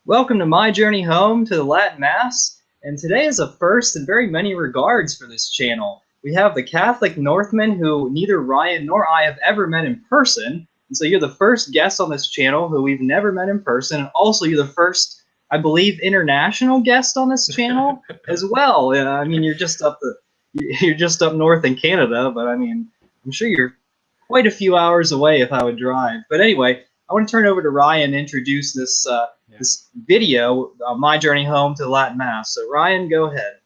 Welcome to my journey home to the Latin Mass, and today is a first in very many regards for this channel. We have the Catholic Northman, who neither Ryan nor I have ever met in person, and so you're the first guest on this channel who we've never met in person, and also you're the first, I believe, international guest on this channel as well. I mean, you're just up north in Canada, but I mean, I'm sure you're quite a few hours away if I would drive. But anyway, I want to turn over to Ryan to introduce this video, My Journey Home to the Latin Mass. So Ryan, go ahead.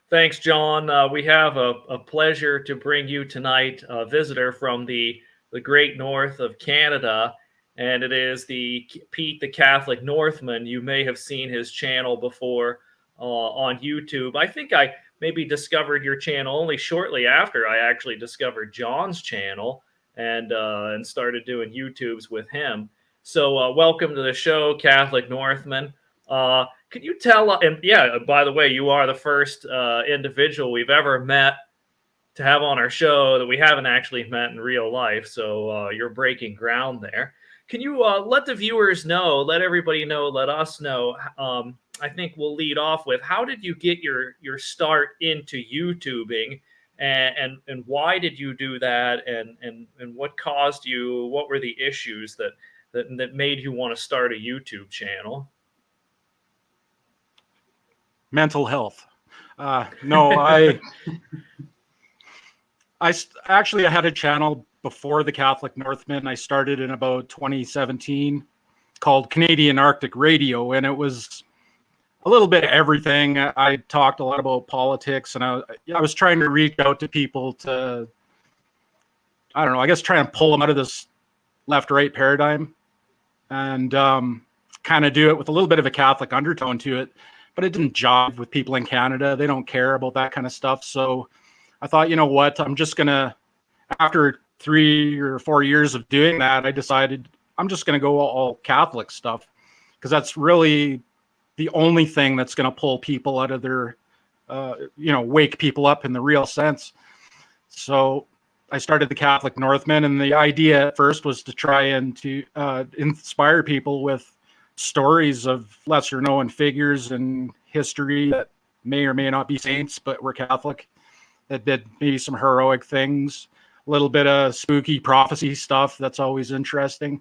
Thanks, John. We have a pleasure to bring you tonight a visitor from the great north of Canada, and it is Pete the Catholic Northman. You may have seen his channel before on YouTube. I think I maybe discovered your channel only shortly after I actually discovered John's channel and started doing YouTubes with him. So welcome to the show, Catholic Northman. Could you tell, and yeah, by the way, you are the first individual we've ever met to have on our show that we haven't actually met in real life, so you're breaking ground there. Can you let the viewers know, let everybody know, let us know, I think we'll lead off with, how did you get your start into YouTubing, and why did you do that, and what caused you, what were the issues that made you want to start a YouTube channel? Mental health. No, I actually had a channel before the Catholic Northman. I started in about 2017 called Canadian Arctic Radio, and it was a little bit of everything. I talked a lot about politics, and I was trying to reach out to people to, I don't know, I guess try and pull them out of this left-right paradigm and kind of do it with a little bit of a Catholic undertone to it. But it didn't jive with people in Canada. They don't care about that kind of stuff. So I thought, you know what, I'm just going to, after 3 or 4 years of doing that, I decided I'm just going to go all Catholic stuff, because that's really the only thing that's going to pull people out of their, wake people up in the real sense. So I started the Catholic Northman, and the idea at first was to try and to inspire people with stories of lesser known figures in history that may or may not be saints, but were Catholic, that did maybe some heroic things, a little bit of spooky prophecy stuff. That's always interesting.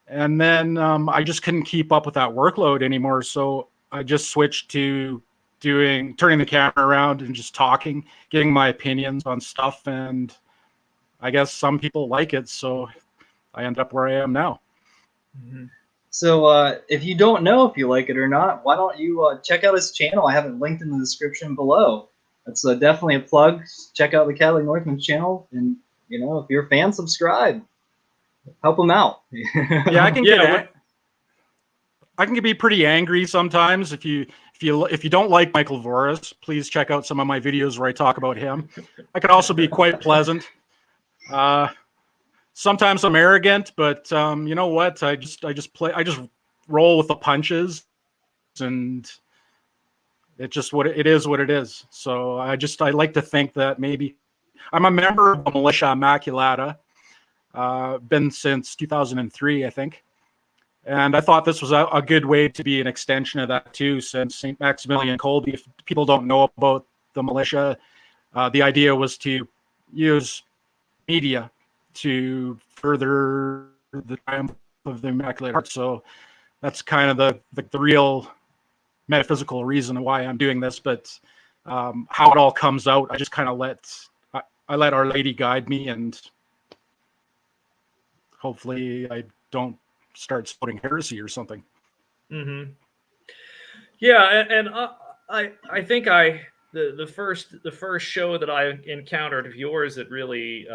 And then I just couldn't keep up with that workload anymore. So I just switched to turning the camera around and just talking, getting my opinions on stuff. And I guess some people like it. So I end up where I am now. Mm-hmm. So if you don't know if you like it or not, why don't you check out his channel? I have it linked in the description below. That's definitely a plug. Check out the Catholic Northman channel, and if you're a fan, subscribe. Help him out. Yeah, I can be pretty angry sometimes. If you don't like Michael Voris, please check out some of my videos where I talk about him. I can also be quite pleasant. Sometimes I'm arrogant, but you know what? I just roll with the punches, and it's just it is what it is. So I like to think that maybe I'm a member of the Militia Immaculata, been since 2003, I think. And I thought this was a good way to be an extension of that too, since St. Maximilian Kolbe. If people don't know about the militia, the idea was to use media to further the triumph of the Immaculate Heart. So that's kind of the real metaphysical reason why I'm doing this. But how it all comes out, I just kind of let Our Lady guide me, and hopefully I don't start spreading heresy or something. Mm-hmm. Yeah, and I think the first show that I encountered of yours that really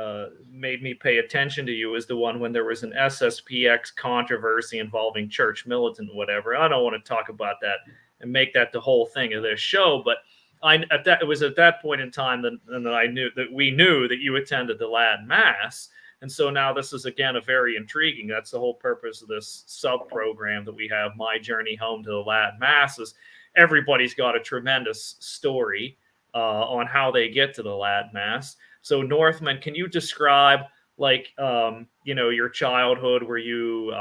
made me pay attention to you is the one when there was an SSPX controversy involving church militant, whatever. I don't want to talk about that and make that the whole thing of this show, but it was at that point in time that we knew that you attended the Latin Mass. And so now this is, again, a very intriguing. That's the whole purpose of this sub-program that we have, My Journey Home to the Latin Mass, is everybody's got a tremendous story on how they get to the Latin Mass. So Northman, can you describe like your childhood? Were you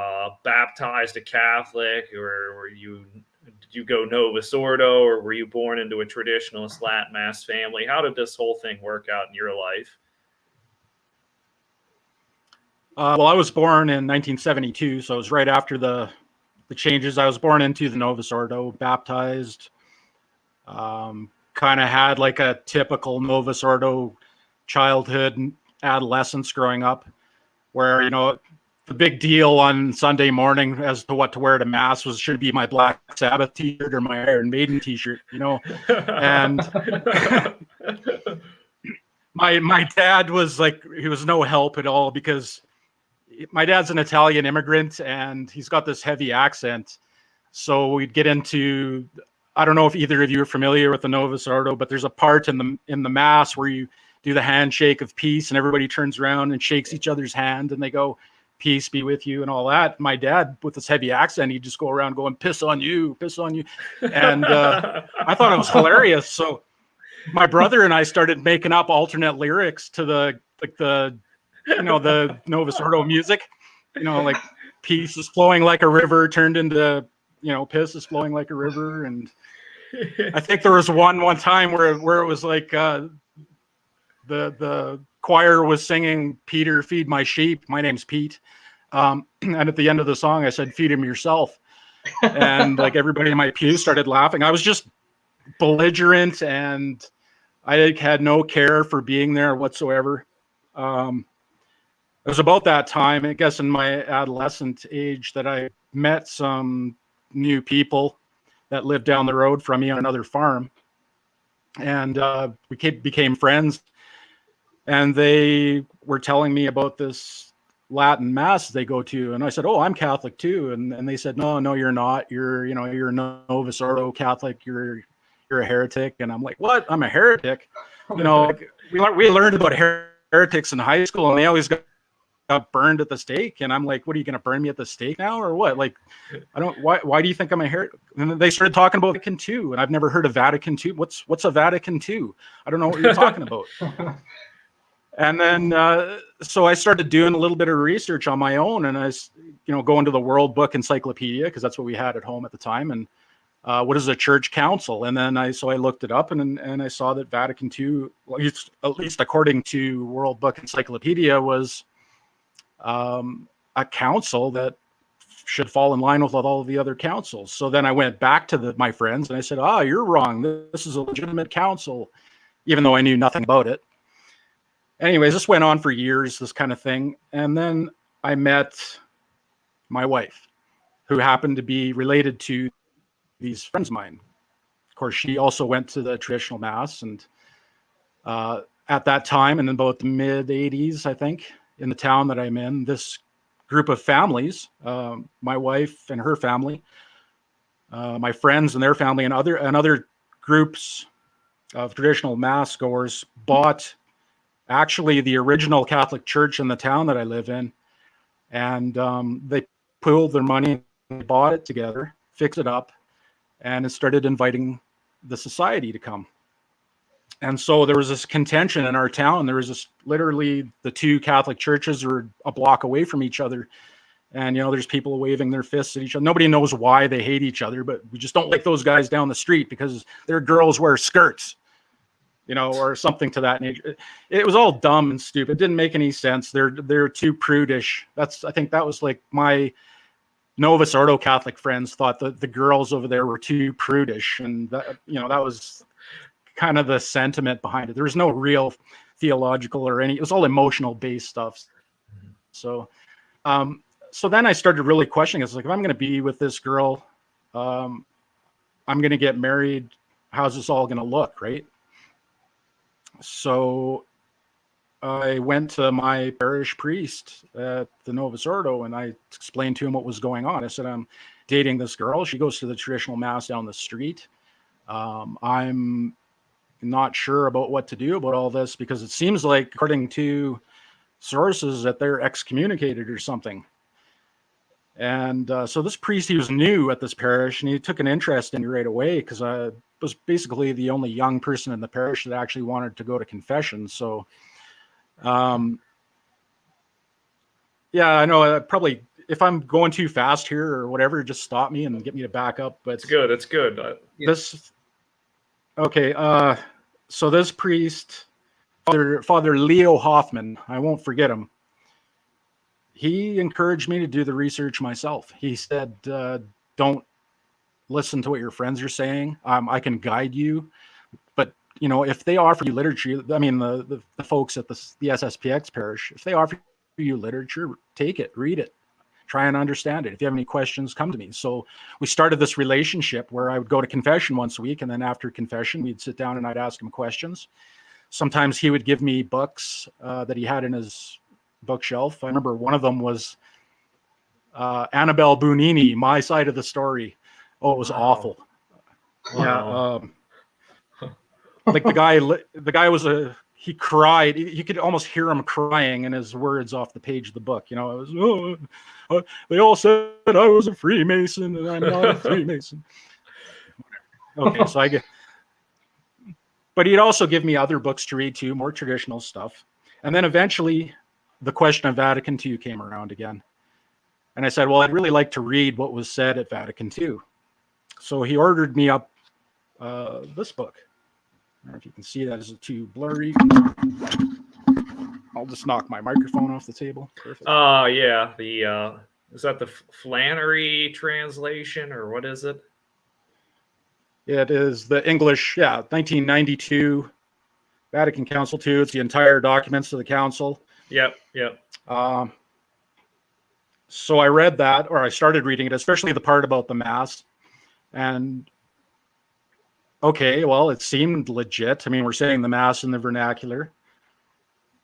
baptized a Catholic, or did you go Novus Ordo, or were you born into a traditionalist Latin Mass family? How did this whole thing work out in your life? Well, I was born in 1972, so it was right after the changes. I was born into the Novus Ordo, baptized. Kind of had like a typical Novus Ordo childhood and adolescence growing up, where the big deal on Sunday morning as to what to wear to mass was should be my Black Sabbath t-shirt or my Iron Maiden t-shirt, and my dad was like, he was no help at all, because my dad's an Italian immigrant and he's got this heavy accent. So we'd get into, I don't know if either of you are familiar with the Novus Ordo, but there's a part in the mass where you do the handshake of peace and everybody turns around and shakes each other's hand and they go, "Peace be with you," and all that. My dad, with this heavy accent, he'd just go around going, "Piss on you, piss on you." And I thought it was hilarious. So my brother and I started making up alternate lyrics to the Novus Ordo music, like peace is flowing like a river turned into, piss is flowing like a river. And I think there was one time where it was like the choir was singing, "Peter, feed my sheep." My name's Pete. And at the end of the song, I said, "Feed him yourself." And like everybody in my pew started laughing. I was just belligerent and I had no care for being there whatsoever. It was about that time, I guess, in my adolescent age, that I met some new people that lived down the road from me on another farm. And we became friends. And they were telling me about this Latin Mass they go to. And I said, "Oh, I'm Catholic too." And they said, "No, you're not. You're a Novus Ordo Catholic. You're a heretic." And I'm like, "What? I'm a heretic?" Like, we learned about heretics in high school, and they always got burned at the stake. And I'm like, "What, are you going to burn me at the stake now or what?" Like, why do you think I'm a heretic? And then they started talking about Vatican II, and I've never heard of Vatican II. What's a Vatican II? I don't know what you're talking about. And then, so I started doing a little bit of research on my own, and I, go into the World Book Encyclopedia, because that's what we had at home at the time. And what is a church council? And then I looked it up, and I saw that Vatican II, at least according to World Book Encyclopedia, was a council that should fall in line with all of the other councils. So then I went back to my friends and I said, "You're wrong. This is a legitimate council," even though I knew nothing about it. Anyways, this went on for years, this kind of thing. And then I met my wife, who happened to be related to these friends of mine. Of course, she also went to the traditional Mass. And at that time, in about the mid 80s, I think, in the town that I'm in, this group of families, my wife and her family, my friends and their family, and other groups of traditional Mass goers bought actually the original Catholic church in the town that I live in. And they pooled their money, and bought it together, fixed it up, and it started inviting the society to come. And so there was this contention in our town. There was literally the two Catholic churches were a block away from each other. And, there's people waving their fists at each other. Nobody knows why they hate each other, but we just don't like those guys down the street because their girls wear skirts, or something to that nature. It was all dumb and stupid. It didn't make any sense. They're too prudish. I think that was like my Novus Ordo Catholic friends thought that the girls over there were too prudish. And that was kind of the sentiment behind it. There was no real theological it was all emotional based stuff. So, so then I started really questioning. It's like, if I'm going to be with this girl, I'm going to get married. How's this all going to look? Right. So I went to my parish priest at the Novus Ordo, and I explained to him what was going on. I said, "I'm dating this girl. She goes to the traditional Mass down the street. I'm not sure about what to do about all this, because it seems like, according to sources, that they're excommunicated or something." And so this priest, he was new at this parish, and he took an interest in me right away, because I was basically the only young person in the parish that actually wanted to go to confession. So Yeah, I know. Probably if I'm going too fast here or whatever, just stop me and get me to back up. But It's good. It's good. This, okay. So this priest, Father Leo Hoffman, I won't forget him. He encouraged me to do the research myself. He said, "Don't listen to what your friends are saying. I can guide you, but if they offer you literature, I mean the folks at the SSPX parish, if they offer you literature, take it, read it, try and understand it. If you have any questions, come to me." So we started this relationship where I would go to confession once a week, and then after confession, we'd sit down and I'd ask him questions. Sometimes he would give me books that he had in his bookshelf. I remember one of them was Annabelle Bunini, My Side of the Story. Oh, it was awful. Wow. Yeah. Like the guy was he cried. You could almost hear him crying in his words off the page of the book. It was, they all said I was a Freemason and I'm not a Freemason. Okay, so but he'd also give me other books to read too, more traditional stuff. And then eventually the question of Vatican II came around again. And I said, well, I'd really like to read what was said at Vatican II. So he ordered me up this book. I don't know if you can see that. Is it too blurry? I'll just knock my microphone off the table. Perfect. Yeah. Is that the Flannery translation or what is it? It is the English, 1992 Vatican Council II. It's the entire documents of the council. Yep. So I read that, or I started reading it, especially the part about the Mass. And okay, well, it seemed legit. I mean, we're saying the Mass in the vernacular.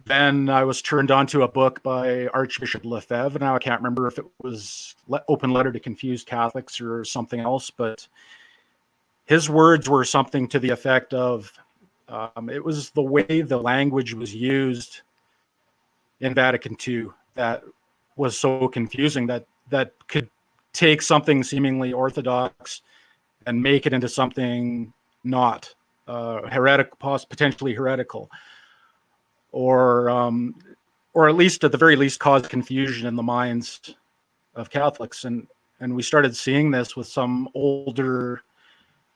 Then I was turned on to a book by Archbishop Lefebvre. Now I can't remember if it was Open Letter to Confused Catholics or something else, but his words were something to the effect of, it was the way the language was used in Vatican II that was so confusing that could take something seemingly orthodox and make it into something not heretical, potentially heretical, or at least at the very least cause confusion in the minds of Catholics. And we started seeing this with some older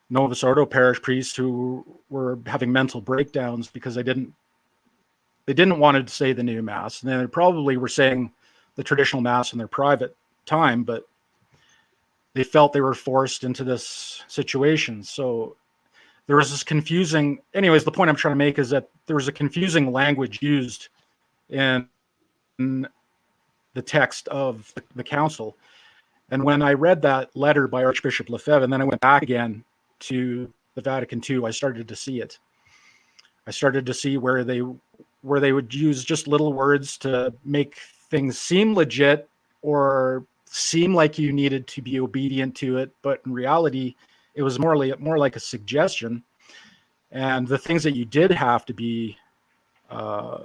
Novus Ordo parish priests who were having mental breakdowns because they didn't want to say the new Mass, and they probably were saying the traditional Mass in their private time, but they felt they were forced into this situation. So there was this confusing, anyways, the point I'm trying to make is that there was a confusing language used in the text of the council. And when I read that letter by Archbishop Lefebvre, and then I went back again to the Vatican II, I started to see it. I started to see where they would use just little words to make things seem legit or seem like you needed to be obedient to it, but in reality, it was more like a suggestion. And the things that you did have to be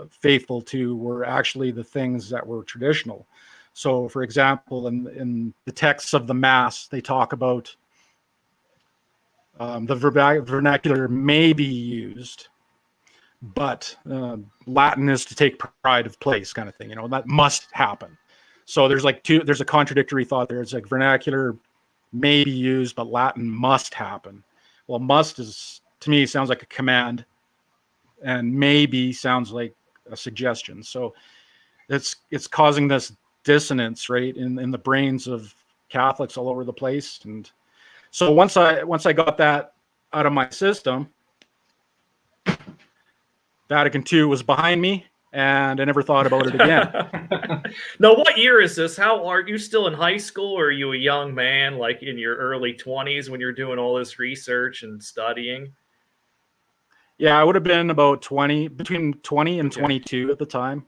faithful to were actually the things that were traditional. So, for example, in the texts of the Mass, they talk about the vernacular may be used, but Latin is to take pride of place, kind of thing. That must happen. So there's a contradictory thought there. It's like vernacular may be used, but Latin must happen. Well, must to me sounds like a command, and maybe sounds like a suggestion. So it's causing this dissonance, right, in the brains of Catholics all over the place. And so once I got that out of my system, Vatican II was behind me, and I never thought about it again. Now, what year is this? How are you still in high school, or are you a young man, like in your early 20s when you're doing all this research and studying? Yeah, I would have been about between 20 and 22 at the time.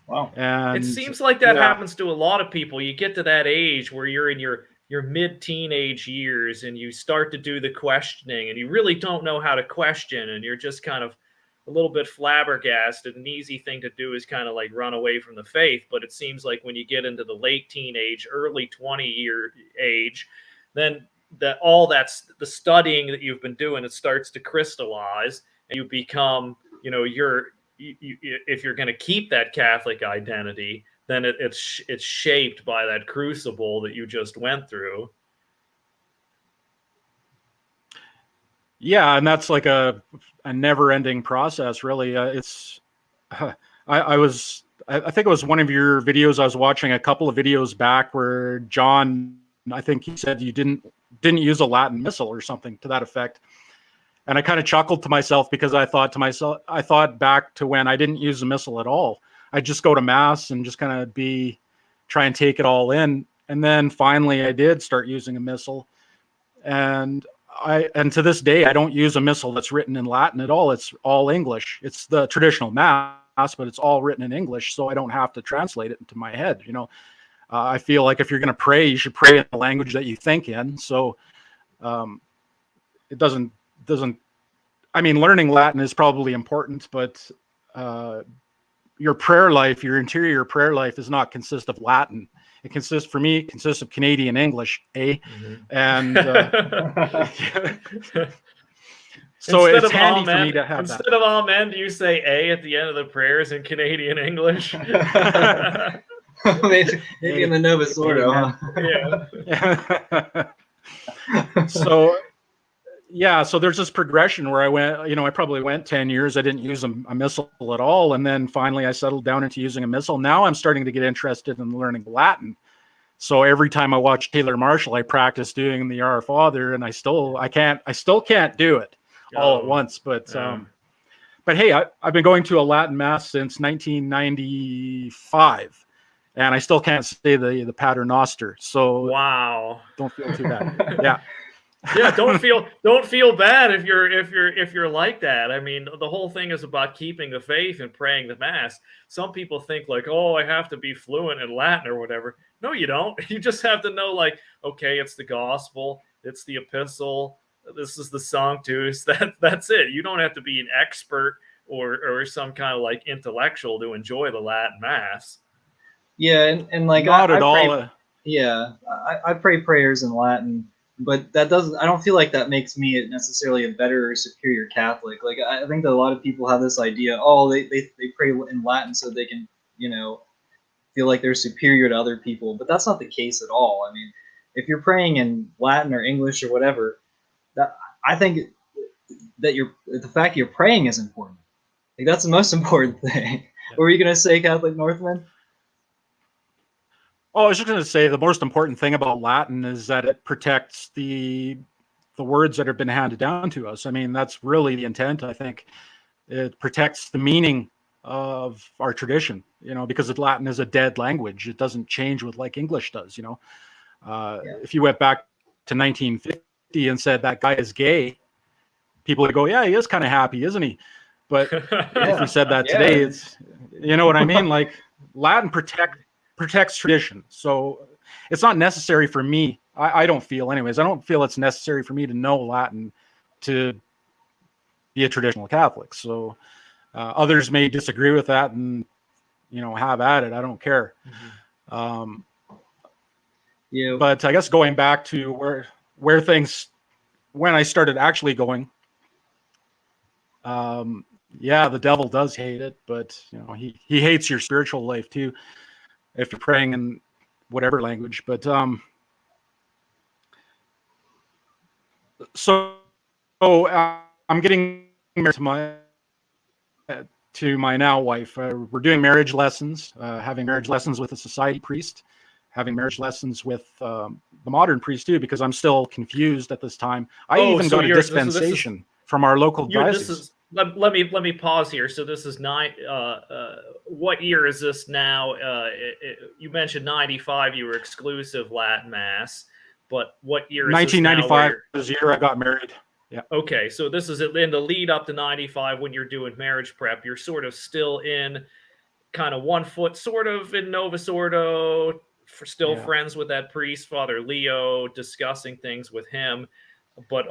Wow. And it seems like that happens to a lot of people. You get to that age where you're in your mid-teenage years and you start to do the questioning and you really don't know how to question, and you're just kind of a little bit flabbergasted. An easy thing to do is kind of like run away from the faith. But it seems like when you get into the late teenage, early 20-year age, then that's the studying that you've been doing, it starts to crystallize, and you become, if you're going to keep that Catholic identity, then it's shaped by that crucible that you just went through. Yeah, and that's like a never-ending process, really. I think it was one of your videos I was watching a couple of videos back where John, I think he said you didn't use a Latin missal or something to that effect. And I kind of chuckled to myself because I thought back to when I didn't use a missal at all. I'd just go to mass and just kind of try and take it all in. And then finally I did start using a missal. And to this day, I don't use a missal that's written in Latin at all. It's all English. It's the traditional mass, but it's all written in English, so I don't have to translate it into my head. I feel like if you're going to pray, you should pray in the language that you think in. So it doesn't. I mean, learning Latin is probably important, but your prayer life, your interior prayer life, does not consist of Latin. It consists of Canadian English, Mm-hmm. And so it's handy for me to have that. Instead of amen, do you say A at the end of the prayers in Canadian English? maybe in the Novus Ordo, huh? Yeah. So there's this progression where I probably went 10 years. I didn't use a missal at all. And then finally I settled down into using a missal. Now I'm starting to get interested in learning Latin. So every time I watch Taylor Marshall, I practice doing the Our Father, and I still can't do it all at once. But hey, I've been going to a Latin mass since 1995. And I still can't say the Pater Noster. So wow, don't feel too bad. Yeah. Yeah, don't feel bad if you're like that. I mean, the whole thing is about keeping the faith and praying the mass. Some people think like, oh, I have to be fluent in Latin or whatever. No, you don't. You just have to know, like, okay, it's the gospel, it's the epistle, this is the Sanctus. That's it. You don't have to be an expert or some kind of like intellectual to enjoy the Latin mass. Yeah, and like not at all. Yeah, I pray prayers in Latin. But that doesn't. I don't feel like that makes me necessarily a better or superior Catholic. Like I think that a lot of people have this idea. Oh, they pray in Latin so they can feel like they're superior to other people. But that's not the case at all. I mean, if you're praying in Latin or English or whatever, I think that the fact that you're praying is important. Like that's the most important thing. Yeah. What were you gonna say, Catholic Northman? Oh, I was just going to say the most important thing about Latin is that it protects the words that have been handed down to us. I mean, that's really the intent, I think. It protects the meaning of our tradition, because Latin is a dead language. It doesn't change with like English does, If you went back to 1950 and said that guy is gay, people would go, yeah, he is kind of happy, isn't he? But if you said that today, it's, you know what I mean? Like Latin protects tradition. So it's not necessary for me. I don't feel anyways. I don't feel it's necessary for me to know Latin to be a traditional Catholic. So others may disagree with that and, have at it. I don't care. Mm-hmm. But I guess going back to where things, when I started actually going, the devil does hate it, but he hates your spiritual life too, if you're praying in whatever language. But I'm getting married to my now wife. We're doing marriage lessons, having marriage lessons with a society priest, having marriage lessons with the modern priest too, because I'm still confused at this time. I even got a dispensation from our local diocese. Let me pause here. So this is what year is this now? You mentioned 95. You were exclusive Latin Mass, but what year is 1995 was the year I got married. Yeah. Okay, so this is in the lead up to 95 when you're doing marriage prep. You're sort of still in kind of 1 foot, sort of in Novus Ordo, friends with that priest, Father Leo, discussing things with him. But,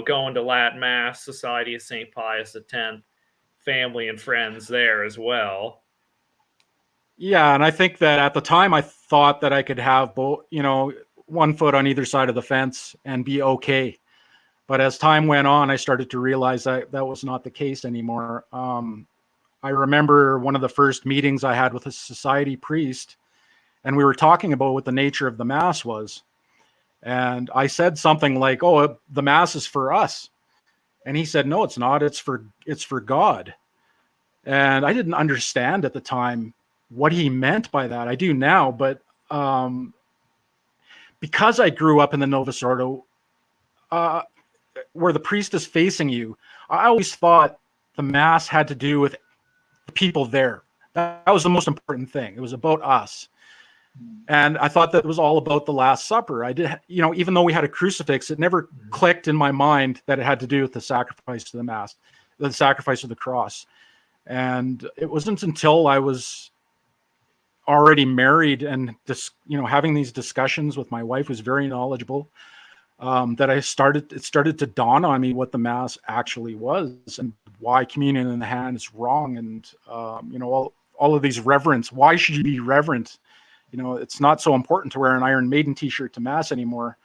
going to Latin Mass, Society of St. Pius X, family and friends there as well. Yeah, and I think that at the time I thought that I could have both, 1 foot on either side of the fence and be okay. But as time went on, I started to realize that was not the case anymore. I remember one of the first meetings I had with a society priest. and we were talking about what the nature of the Mass was. And I said something like, "Oh, the Mass is for us." And he said, "No, it's not. It's for God." And I didn't understand at the time what he meant by that. I do now, but because I grew up in the Novus Ordo, where the priest is facing you, I always thought the Mass had to do with the people there. That was the most important thing. It was about us. And I thought that it was all about the Last Supper. I did, even though we had a crucifix, it never clicked in my mind that it had to do with the sacrifice of the Mass, the sacrifice of the cross. And it wasn't until I was already married and having these discussions with my wife, who's very knowledgeable, that it started to dawn on me what the Mass actually was and why communion in the hand is wrong. And all of these reverence. Why should you be reverent? It's not so important to wear an Iron Maiden t-shirt to Mass anymore.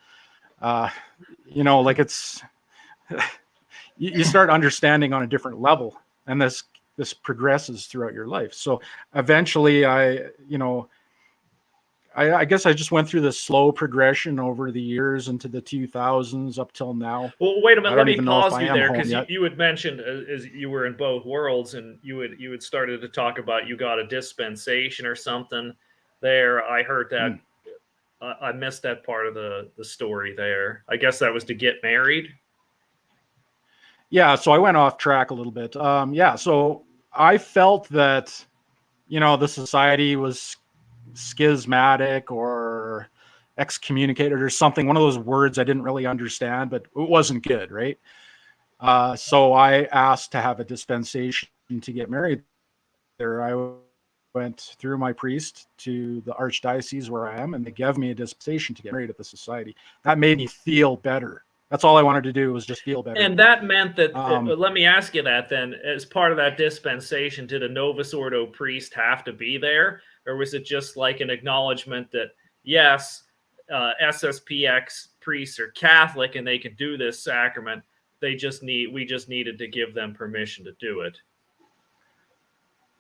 It's you start understanding on a different level, and this progresses throughout your life. So eventually I guess I just went through this slow progression over the years into the 2000s up till now. Well, wait a minute. Let me pause you there, because you had mentioned as you were in both worlds, and you had started to talk about you got a dispensation or something there. I heard that. I missed that part of the story there. I guess that was to get married. Yeah, so I went off track a little bit. So I felt that, the society was schismatic or excommunicated or something. One of those words I didn't really understand, but it wasn't good, right? So I asked to have a dispensation to get married there. I went through my priest to the archdiocese where I am, and they gave me a dispensation to get married at the society. That made me feel better. That's all I wanted to do, was just feel better. And that meant that, let me ask you that then, as part of that dispensation, did a Novus Ordo priest have to be there? Or was it just like an acknowledgement that, yes, SSPX priests are Catholic and they can do this sacrament. We just needed to give them permission to do it.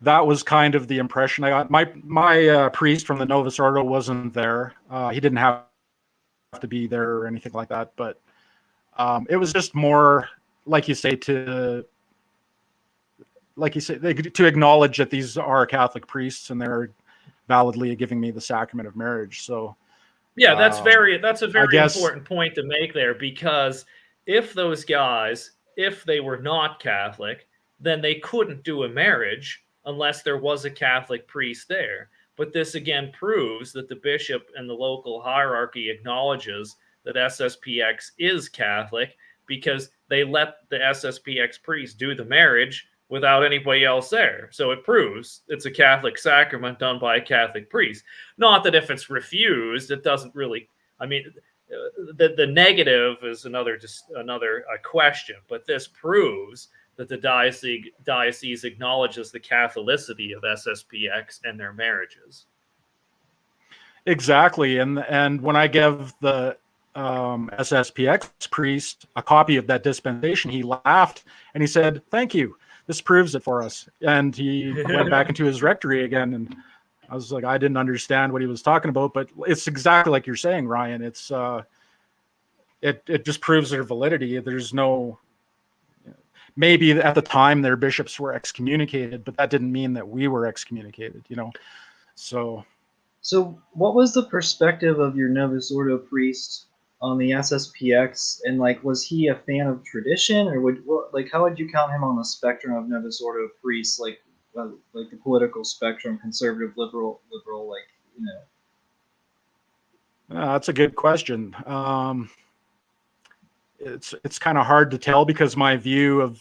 That was kind of the impression I got. My priest from the Novus Ordo wasn't there. He didn't have to be there or anything like that, but it was just more, like you say, to acknowledge that these are Catholic priests and they're validly giving me the sacrament of marriage. So yeah, that's a very important point to make there, because if those guys, if they were not Catholic, then they couldn't do a marriage unless there was a Catholic priest there. But this again proves that the bishop and the local hierarchy acknowledges that SSPX is Catholic, because they let the SSPX priest do the marriage without anybody else there. So it proves it's a Catholic sacrament done by a Catholic priest. Not that if it's refused, it doesn't really, I mean, the negative is another question, but this proves that the diocese acknowledges the Catholicity of SSPX and their marriages. Exactly. And when I gave the SSPX priest a copy of that dispensation, he laughed and he said, "Thank you. This proves it for us." And he went back into his rectory again. And I was like, I didn't understand what he was talking about, but it's exactly like you're saying, Ryan. It's it just proves their validity. There's no, maybe at the time their bishops were excommunicated, but that didn't mean that we were excommunicated, So what was the perspective of your Novus Ordo priest on the SSPX, and was he a fan of tradition, or how would you count him on the spectrum of Novus Ordo priests, like the political spectrum, conservative, liberal, That's a good question. It's kind of hard to tell, because my view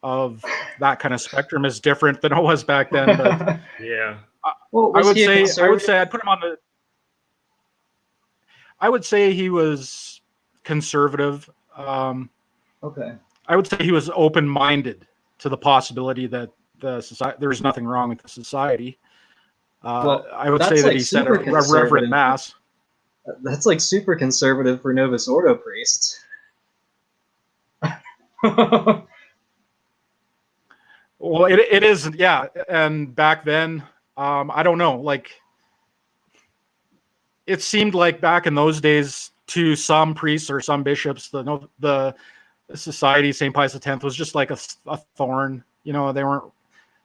of that kind of spectrum is different than it was back then. But yeah, well, I would say I'd put him on the. I would say he was conservative. Okay. I would say he was open-minded to the possibility that the society, there was nothing wrong with the society. I would say that he said a reverent mass. That's super conservative for Novus Ordo priests. Well, it is, yeah. And back then, I don't know, it seemed like back in those days to some priests or some bishops, the society, St. Pius X, was just like a thorn. You know, they weren't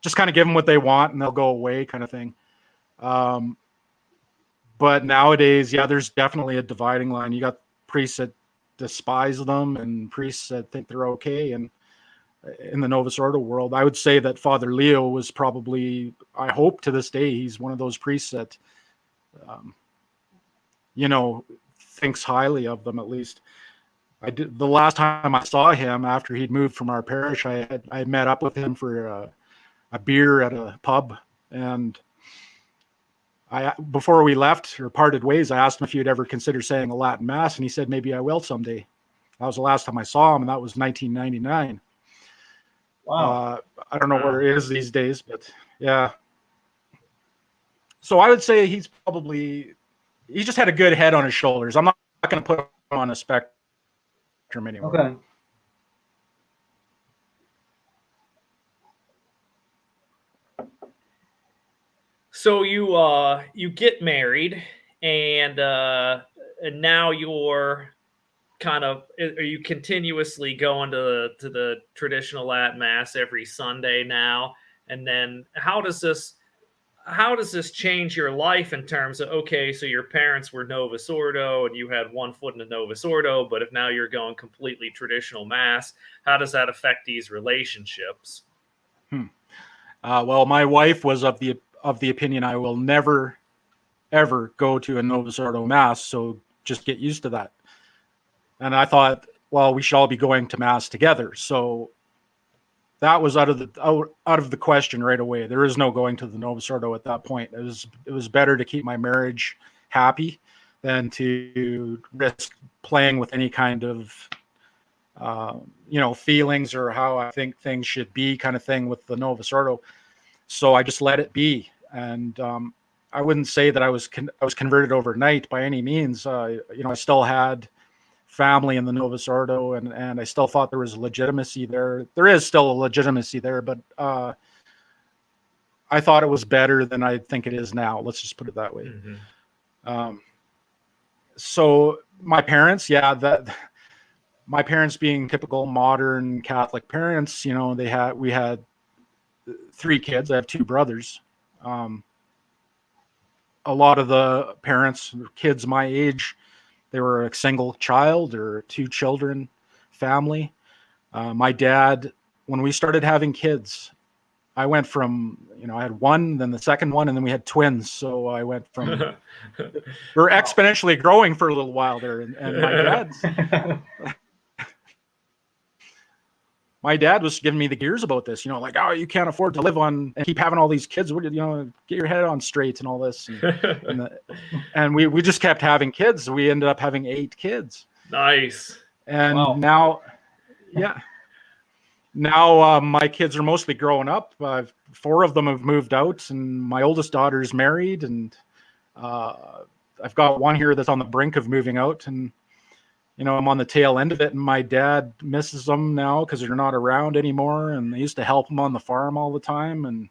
just kind of give them what they want and they'll go away kind of thing. But nowadays, yeah, there's definitely a dividing line. You got priests that despise them and priests that think they're okay. And in the Novus Ordo world, I would say that Father Leo was probably, I hope to this day, he's one of those priests that, you know, thinks highly of them, at least. I did, the last time I saw him after he'd moved from our parish, I met up with him for a beer at a pub, and before we left or parted ways, I asked him if he'd ever consider saying a Latin Mass, and he said maybe I will someday. That was the last time I saw him, and that was 1999. Wow. I don't know where it is these days, but yeah. So I would say he just had a good head on his shoulders. I'm not going to put him on a spectrum anymore. Okay. So you get married, and now you're kind of, are you continuously going to the traditional Latin Mass every Sunday now? And then how does this change your life in terms of, okay, so your parents were Novus Ordo and you had one foot in the Novus Ordo, but if now you're going completely traditional Mass, how does that affect these relationships? Well, my wife was of the opinion I will never, ever go to a Novus Ordo Mass, so just get used to that. And I thought, well, we should all be going to Mass together. So that was out of the question right away. There is no going to the Novus Ordo at that point. It was better to keep my marriage happy than to risk playing with any kind of feelings or how I think things should be kind of thing with the Novus Ordo. So I just let it be. And I wouldn't say that I was converted overnight by any means. I still had family in the Novus Ordo, and I still thought there was legitimacy there. There is still a legitimacy there, but I thought it was better than I think it is now. Let's just put it that way. Mm-hmm. So my parents, my parents being typical modern Catholic parents, we had 3 kids. I have 2 brothers. A lot of the parents, kids my age, they were a single child or 2 children family. My dad, when we started having kids, I went from, I had one, then the second one, and then we had twins. So I went from, we were exponentially growing for a little while there. And my dad was giving me the gears about this, like, oh, you can't afford to live on and keep having all these kids. Get your head on straight and all this. And we just kept having kids. We ended up having 8 kids. Nice. And wow. Now my kids are mostly growing up. 4 of them have moved out, and my oldest daughter's married, and I've got one here that's on the brink of moving out, and I'm on the tail end of it, and my dad misses them now because they're not around anymore. And I used to help him on the farm all the time.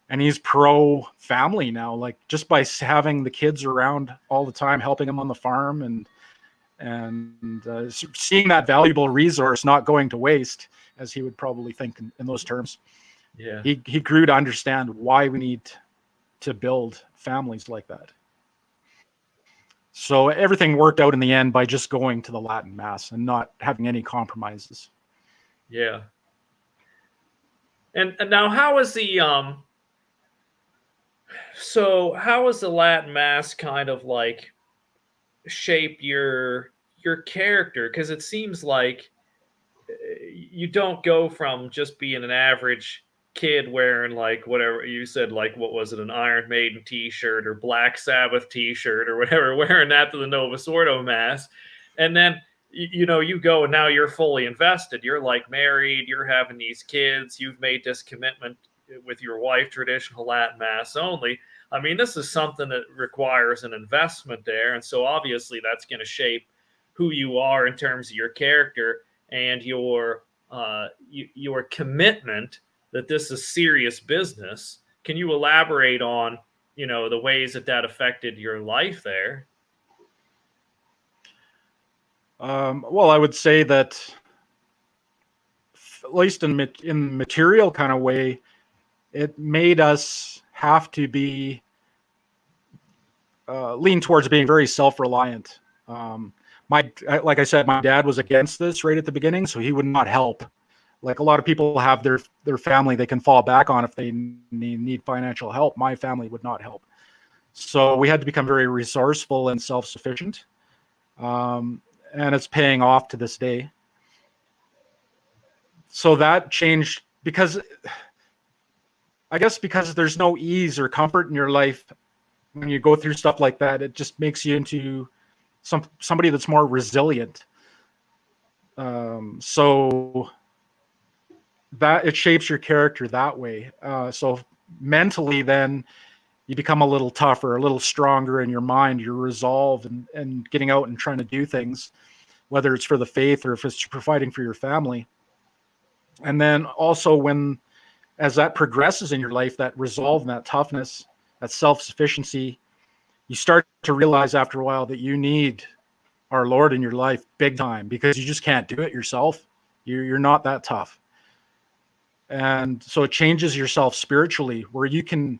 And he's pro family now, like just by having the kids around all the time, helping him on the farm and seeing that valuable resource not going to waste, as he would probably think in those terms. Yeah. He grew to understand why we need to build families like that. So everything worked out in the end by just going to the Latin Mass and not having any compromises. Yeah. And now how is the how is the Latin Mass kind of like shape your character? Because it seems like you don't go from just being an average kid wearing like whatever you said, like what was it, an Iron Maiden t-shirt or Black Sabbath t-shirt or whatever, wearing that to the Novus Ordo Mass, and then you go and now you're fully invested. You're like married, you're having these kids, you've made this commitment with your wife, traditional Latin Mass only. I mean, this is something that requires an investment there, and so obviously that's going to shape who you are in terms of your character and your commitment that this is serious business. Can you elaborate on, the ways that affected your life there? Well, I would say that, at least in material kind of way, it made us have to be lean towards being very self-reliant. Like I said, my dad was against this right at the beginning, so he would not help. Like a lot of people have their family they can fall back on if they need financial help. My family would not help, so we had to become very resourceful and self-sufficient, and it's paying off to this day. So that changed because, I guess, because there's no ease or comfort in your life when you go through stuff like that. It just makes you into somebody that's more resilient. So that it shapes your character that way. So mentally, then you become a little tougher, a little stronger in your mind. You're resolved and getting out and trying to do things, whether it's for the faith or if it's providing for your family. And then also as that progresses in your life, that resolve and that toughness, that self-sufficiency, you start to realize after a while that you need our Lord in your life big time, because you just can't do it yourself. You're not that tough. And so it changes yourself spiritually, where you can,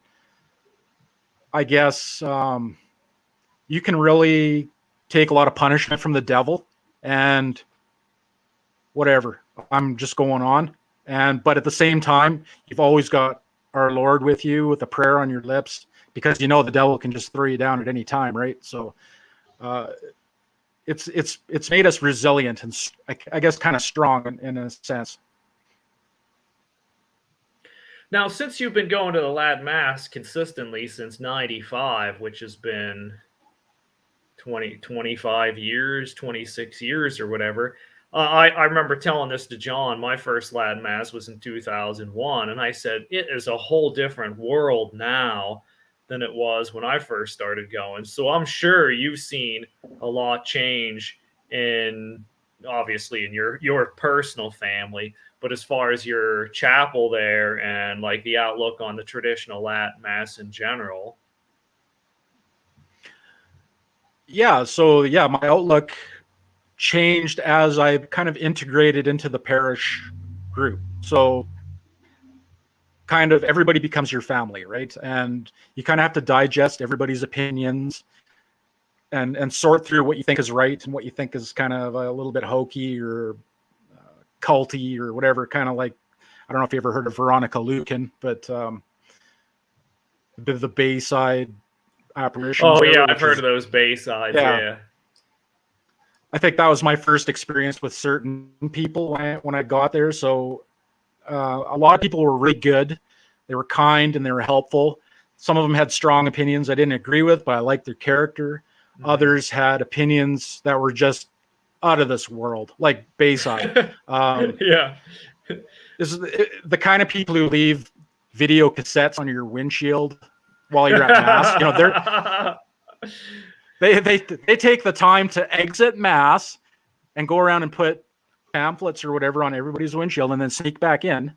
I guess, you can really take a lot of punishment from the devil and whatever, I'm just going on. But at the same time, you've always got our Lord with you with a prayer on your lips, because you know the devil can just throw you down at any time, right? So it's made us resilient and, I guess, kind of strong in a sense. Now, since you've been going to the Latin Mass consistently since 95, which has been 25 years, 26 years or whatever, I remember telling this to John. My first Latin Mass was in 2001, and I said, it is a whole different world now than it was when I first started going. So I'm sure you've seen a lot change obviously in your personal family, but as far as your chapel there and like the outlook on the traditional Latin Mass in general. Yeah. So yeah, my outlook changed as I kind of integrated into the parish group. So kind of everybody becomes your family, right? And you kind of have to digest everybody's opinions and sort through what you think is right and what you think is kind of a little bit hokey or culty or whatever. Kind of like, I don't know if you ever heard of Veronica Lucan, but the Bayside apparitions. Oh yeah, I've heard of those Baysides. Yeah. I think that was my first experience with certain people when I got there. So a lot of people were really good. They were kind and they were helpful. Some of them had strong opinions I didn't agree with, but I liked their character. Mm-hmm. Others had opinions that were just out of this world, like Bayside. Yeah. This is the kind of people who leave video cassettes on your windshield while you're at Mass. You know, they take the time to exit Mass and go around and put pamphlets or whatever on everybody's windshield and then sneak back in,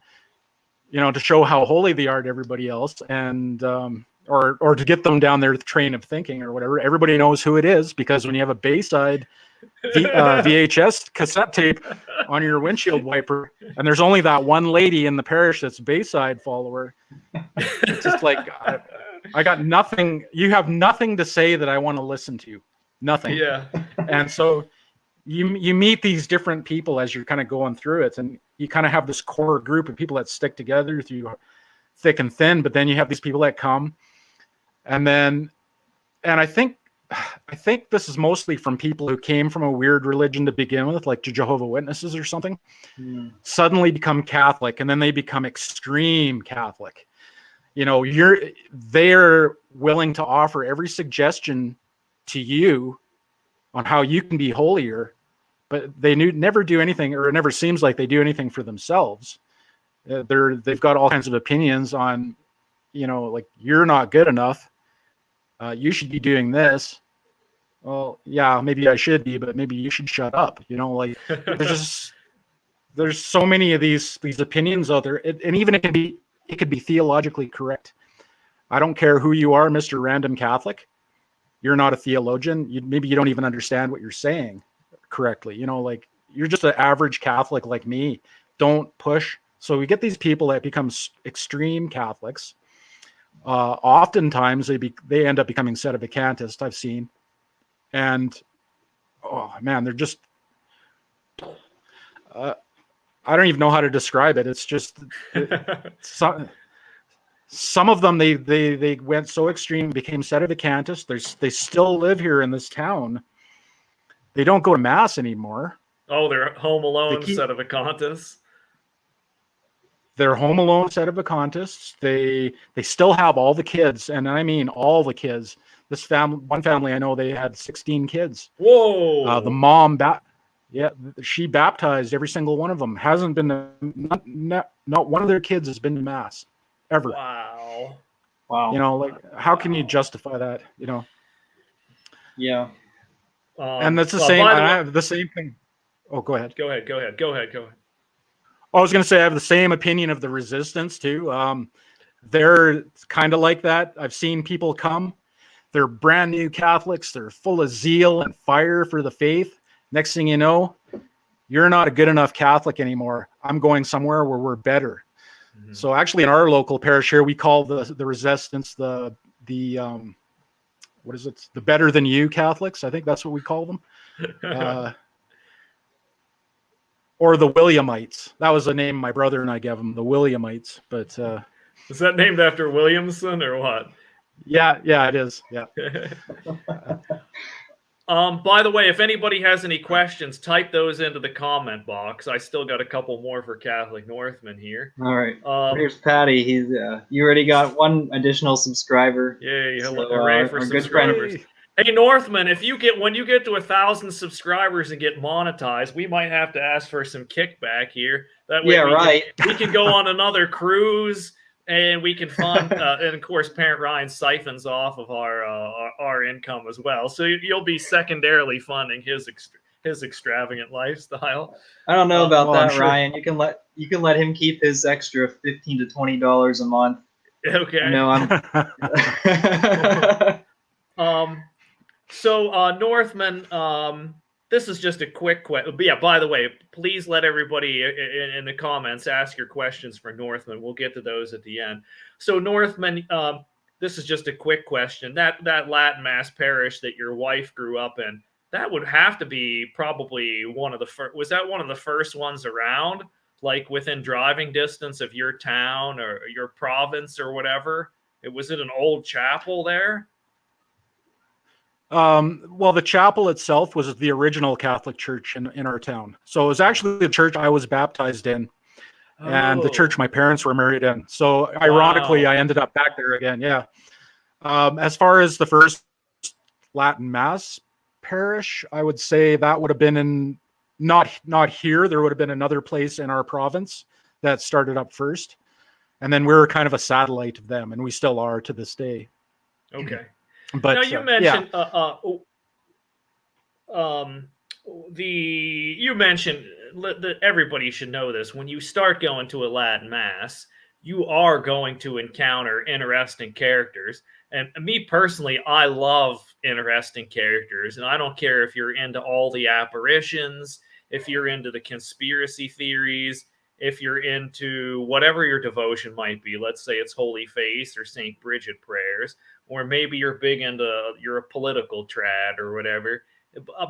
you know, to show how holy they are to everybody else, and or to get them down their train of thinking or whatever. Everybody knows who it is, because when you have a Bayside VHS cassette tape on your windshield wiper, and there's only that one lady in the parish that's a Bayside follower, it's just like, I got nothing. You have nothing to say that I want to listen to. Nothing. Yeah. And so you meet these different people as you're kind of going through it, and you kind of have this core group of people that stick together through thick and thin. But then you have these people that come, and I think this is mostly from people who came from a weird religion to begin with, like Jehovah's Witnesses or something, suddenly become Catholic, and then they become extreme Catholic. You know, they're willing to offer every suggestion to you on how you can be holier, but they never do anything, or it never seems like they do anything for themselves. They've got all kinds of opinions on, you know, like, you're not good enough. You should be doing this. Well, yeah, maybe I should be, but maybe you should shut up. You know, like, there's so many of these opinions out there, and even it could be theologically correct. I don't care who you are, Mr. Random Catholic. You're not a theologian. Maybe you don't even understand what you're saying. correctly. You know, like you're just an average Catholic like me. Don't push. So we get these people that become extreme Catholics. Oftentimes they end up becoming sedevacantist, I've seen. And oh man, they're just I don't even know how to describe it. It's just some of them they went so extreme, became sedevacantist. They still live here in this town. They don't go to mass anymore. Oh, they're home alone sedevacantists. They're home alone sedevacantists. They still have all the kids, and I mean all the kids. This one family I know, they had 16 kids. Whoa! The mom, she baptized every single one of them. Hasn't been not one of their kids has been to mass ever. Wow. You know, like how can you justify that? You know. Yeah. And that's the same. I have the same thing. Oh, go ahead. Go ahead. I was going to say I have the same opinion of the resistance too. They're kind of like that. I've seen people come. They're brand new Catholics. They're full of zeal and fire for the faith. Next thing you know, you're not a good enough Catholic anymore. I'm going somewhere where we're better. Mm-hmm. So actually, in our local parish here, we call the resistance the what is it? The better than you Catholics. I think that's what we call them. Or the Williamites. That was the name my brother and I gave them, the Williamites. But is that named after Williamson or what? Yeah, it is. Yeah. By the way, if anybody has any questions, type those into the comment box. I still got a couple more for Catholic Northman here. All right. Here's Patty. He's you already got one additional subscriber. Yay! Hooray for subscribers. Hey Northman, when you get to 1,000 subscribers and get monetized, we might have to ask for some kickback here. That way, we can go on another cruise, and we can fund. And of course, Parent Ryan siphons off of our income as well. So you'll be secondarily funding his extravagant lifestyle. I don't know about that, sure. Ryan. You can let him keep his extra $15 to $20 a month. Okay. No, I'm. So, Northman, this is just a quick question. Yeah, by the way, please let everybody in the comments ask your questions for Northman. We'll get to those at the end. So, Northman, this is just a quick question. That Latin Mass parish that your wife grew up in, that would have to be probably one of the first. Was that one of the first ones around, like within driving distance of your town or your province or whatever? Was it an old chapel there? Well, the chapel itself was the original Catholic church in our town. So it was actually the church I was baptized in and the church my parents were married in. So ironically, I ended up back there again. Yeah. As far as the first Latin Mass parish, I would say that would have been in not here. There would have been another place in our province that started up first. And then we were kind of a satellite of them, and we still are to this day. Okay. But now you mentioned you mentioned that everybody should know this. When you start going to a Latin Mass, you are going to encounter interesting characters. And me personally, I love interesting characters, and I don't care if you're into all the apparitions, if you're into the conspiracy theories, if you're into whatever your devotion might be. Let's say it's Holy Face or St. Bridget prayers, or maybe you're a political trad or whatever.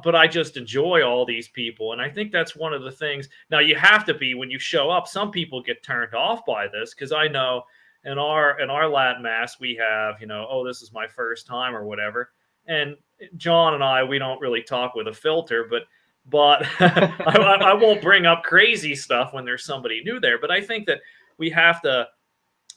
But I just enjoy all these people. And I think that's one of the things. Now, you have to be, when you show up, some people get turned off by this, because I know in our Latin Mass, we have, this is my first time or whatever. And John and I, we don't really talk with a filter, but I won't bring up crazy stuff when there's somebody new there. But I think that we have to,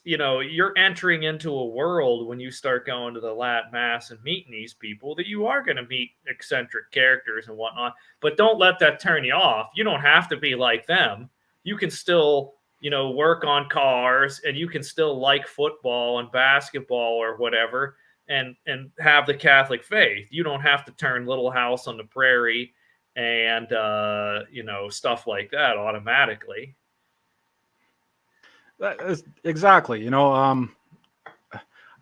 you're entering into a world when you start going to the Latin Mass and meeting these people that you are going to meet eccentric characters and whatnot. But don't let that turn you off. You don't have to be like them. You can still, work on cars, and you can still like football and basketball or whatever, and have the Catholic faith. You don't have to turn Little House on the Prairie and stuff like that automatically. Exactly.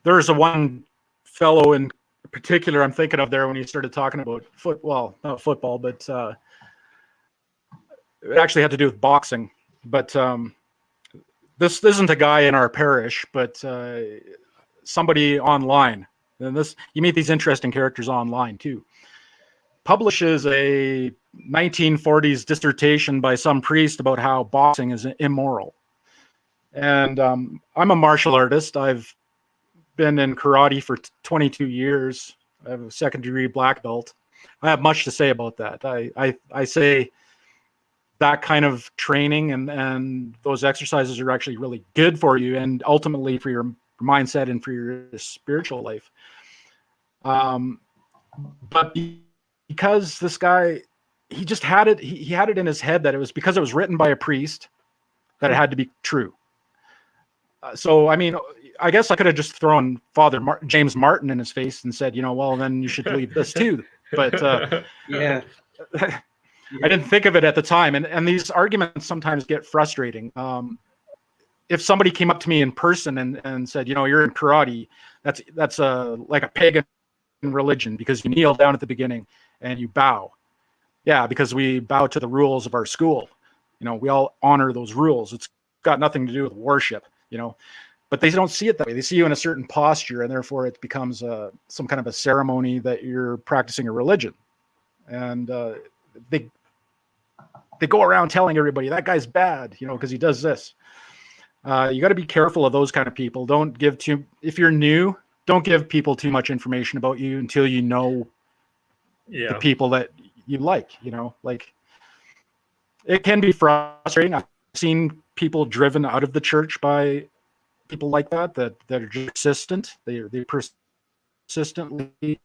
There's a one fellow in particular I'm thinking of there when you started talking about football, not football, but it actually had to do with boxing, but this isn't a guy in our parish, but somebody online. And you meet these interesting characters online too. Publishes a 1940s dissertation by some priest about how boxing is immoral. And I'm a martial artist. I've been in karate for 22 years. I have a second-degree black belt. I have much to say about that. I say that kind of training and those exercises are actually really good for you and ultimately for your mindset and for your spiritual life. But because this guy, he just had it, he had it in his head that it was because it was written by a priest that it had to be true. So, I mean, I guess I could have just thrown Father James Martin in his face and said, well, then you should believe this too. But Yeah. I didn't think of it at the time. And these arguments sometimes get frustrating. If somebody came up to me in person and said, you're in karate, that's like a pagan religion because you kneel down at the beginning and you bow. Yeah, because we bow to the rules of our school. We all honor those rules. It's got nothing to do with worship, but they don't see it that way. They see you in a certain posture, and therefore it becomes some kind of a ceremony that you're practicing a religion. And they go around telling everybody that guy's bad, because he does this. You got to be careful of those kind of people. Don't give if you're new, don't give people too much information about you until you know the people that you like, like it can be frustrating. I've seen people driven out of the church by people like that are just persistent. They persistently.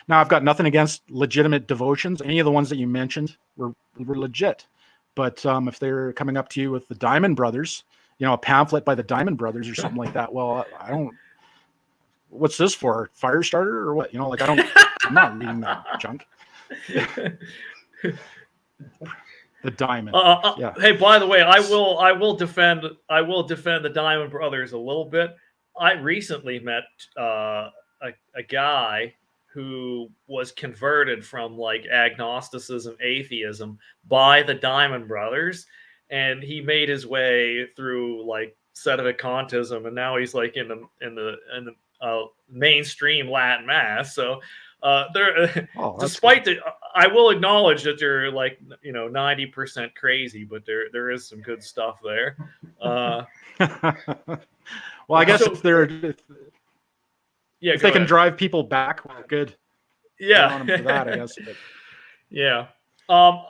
Now, I've got nothing against legitimate devotions. Any of the ones that you mentioned were legit. But if they're coming up to you with the Diamond Brothers, a pamphlet by the Diamond Brothers or something like that, well, I don't. What's this for? Fire starter or what? I'm not reading that junk. The Diamond. Yeah. Hey, by the way, I will defend the Diamond Brothers a little bit. I recently met a guy who was converted from like agnosticism, atheism by the Diamond Brothers, and he made his way through like sedevacantism, and now he's like in the mainstream Latin Mass. So despite I will acknowledge that they're like 90% crazy, but there is some good stuff there. Well, I guess if they can drive people back, well, good. Yeah, on them for that, I guess. But. Yeah. I'll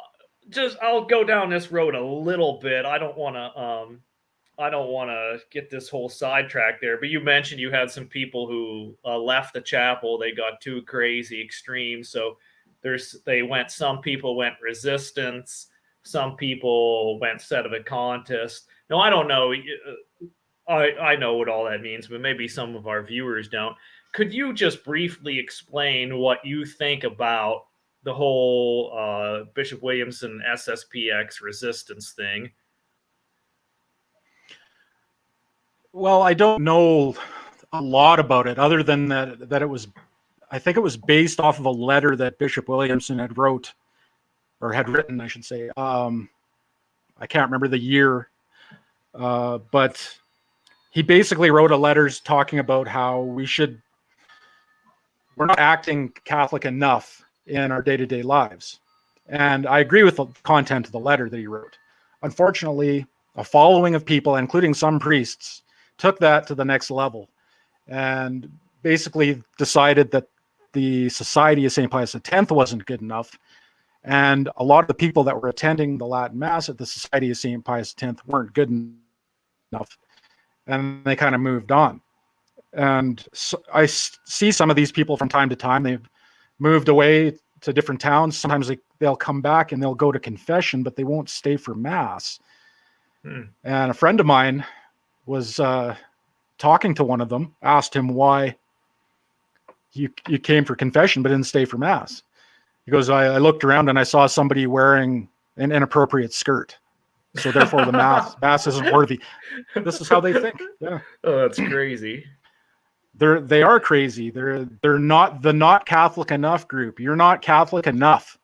go down this road a little bit. I don't want to get this whole sidetrack there, but you mentioned you had some people who left the chapel. They got too crazy extreme. So some people went resistance. Some people went sedevacantist. No, I don't know. I know what all that means, but maybe some of our viewers don't. Could you just briefly explain what you think about the whole Bishop Williamson SSPX resistance thing? Well, I don't know a lot about it other than that it was, I think it was based off of a letter that Bishop Williamson had written, I should say. I can't remember the year, but he basically wrote a letter talking about how we're not acting Catholic enough in our day-to-day lives. And I agree with the content of the letter that he wrote. Unfortunately, a following of people, including some priests, took that to the next level and basically decided that the Society of St. Pius X wasn't good enough. And a lot of the people that were attending the Latin Mass at the Society of St. Pius X weren't good enough. And they kind of moved on. And so I see some of these people from time to time. They've moved away to different towns. Sometimes they'll come back and they'll go to confession, but they won't stay for Mass. And a friend of mine was talking to one of them, asked him why you came for confession but didn't stay for Mass. He goes, I looked around and I saw somebody wearing an inappropriate skirt. So therefore the mass isn't worthy. This is how they think. Yeah. Oh, that's crazy. They are crazy. They're not the not Catholic enough group. You're not Catholic enough.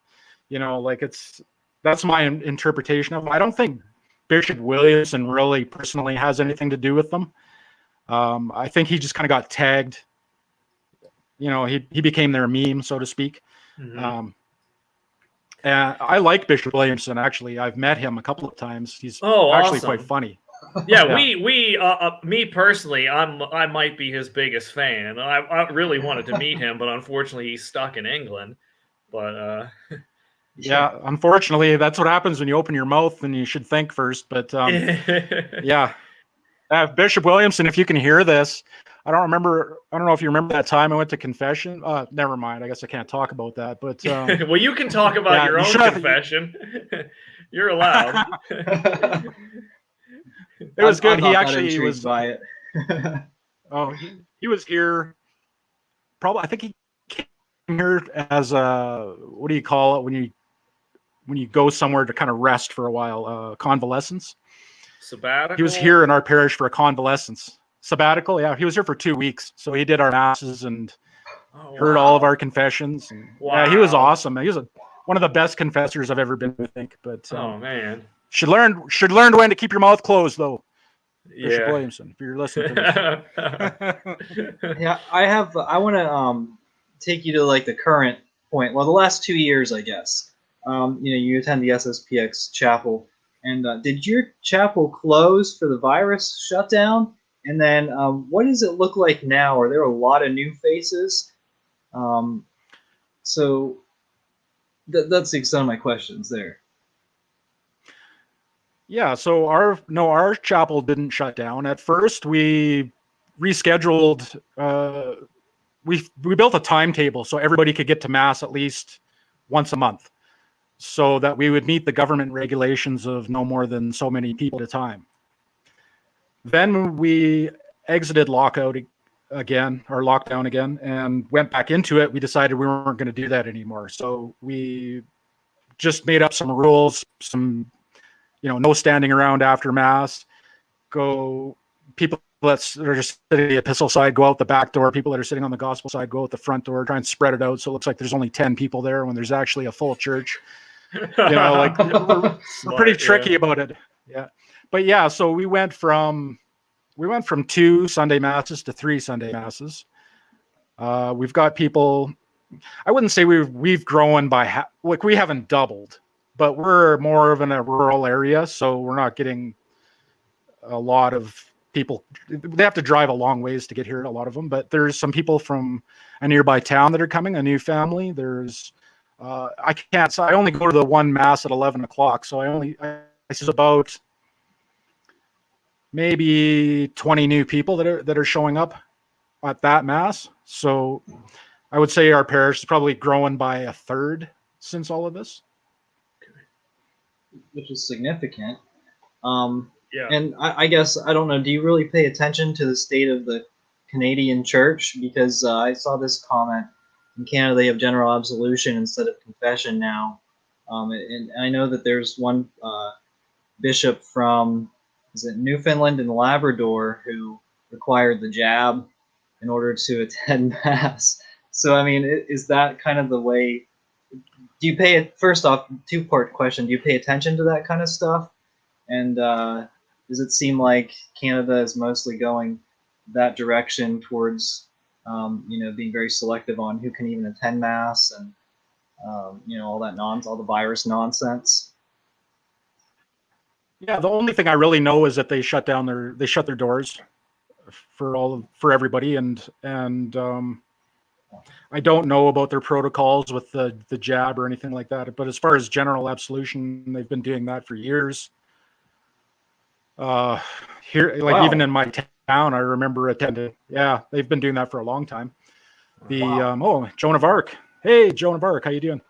Like it's That's my interpretation of it. I don't think Bishop Williamson really personally has anything to do with them. I think he just kind of got tagged. You know, he became their meme, so to speak. Mm-hmm. And I like Bishop Williamson, actually. I've met him a couple of times. He's actually awesome. quite funny. Yeah, me personally, I might be his biggest fan. I really wanted to meet him, but unfortunately, he's stuck in England. But yeah, unfortunately, that's what happens when you open your mouth, and you should think first. But yeah, Bishop Williamson, if you can hear this, I don't know if you remember that time I went to confession. Never mind. I guess I can't talk about that. But well, you can talk about your own confession. You're allowed. It was good. He actually was by it. He was here. Probably, I think he came here as a, what do you call it when you go somewhere to kind of rest for a while? Convalescence. Sabbatical. He was here in our parish for a convalescence. Sabbatical. Yeah, he was here for 2 weeks, so he did our masses and heard all of our confessions. And, yeah, he was awesome. He was one of the best confessors I've ever been, I think. But oh man. Should learn when to keep your mouth closed, though. Yeah. Bishop Williamson, if you're listening to this. Yeah, I want to take you to like the current point. Well, the last 2 years, I guess. You attend the SSPX chapel, and did your chapel close for the virus shutdown? And then, what does it look like now? Are there a lot of new faces? So that's the extent of my questions there. Yeah, so our chapel didn't shut down. At first, we rescheduled. We built a timetable so everybody could get to mass at least once a month, so that we would meet the government regulations of no more than so many people at a time. Then we exited lockdown again, and went back into it. We decided we weren't going to do that anymore, so we just made up some rules, no standing around after mass. People that are just sitting at the epistle side go out the back door. People that are sitting on the gospel side go out the front door. Try and spread it out so it looks like there's only 10 people there when there's actually a full church. We're pretty tricky about it. Yeah, but yeah, so we went from 2 Sunday masses to 3 Sunday masses. We've got people. I wouldn't say we've grown by we haven't doubled, but we're more of in a rural area, so we're not getting a lot of people. They have to drive a long ways to get here, a lot of them, but there's some people from a nearby town that are coming, a new family. There's I only go to the one mass at 11 o'clock, so I see about maybe 20 new people that are showing up at that mass. So I would say our parish is probably growing by a third since all of this, which is significant. Yeah. And I guess, I don't know, do you really pay attention to the state of the Canadian church? Because I saw this comment, in Canada they have general absolution instead of confession now. And I know that there's one bishop from, is it Newfoundland and Labrador, who required the jab in order to attend mass. So, I mean, is that kind of the way? Do you pay it? First off, 2-part question: do you pay attention to that kind of stuff? And does it seem like Canada is mostly going that direction towards, being very selective on who can even attend mass and, all that all the virus nonsense? Yeah, the only thing I really know is that they shut their doors for everybody, and I don't know about their protocols with the jab or anything like that. But as far as general absolution, they've been doing that for years. Here, wow. Even in my town, I remember attending. Yeah, they've been doing that for a long time. Wow. Joan of Arc. Hey, Joan of Arc, how you doing?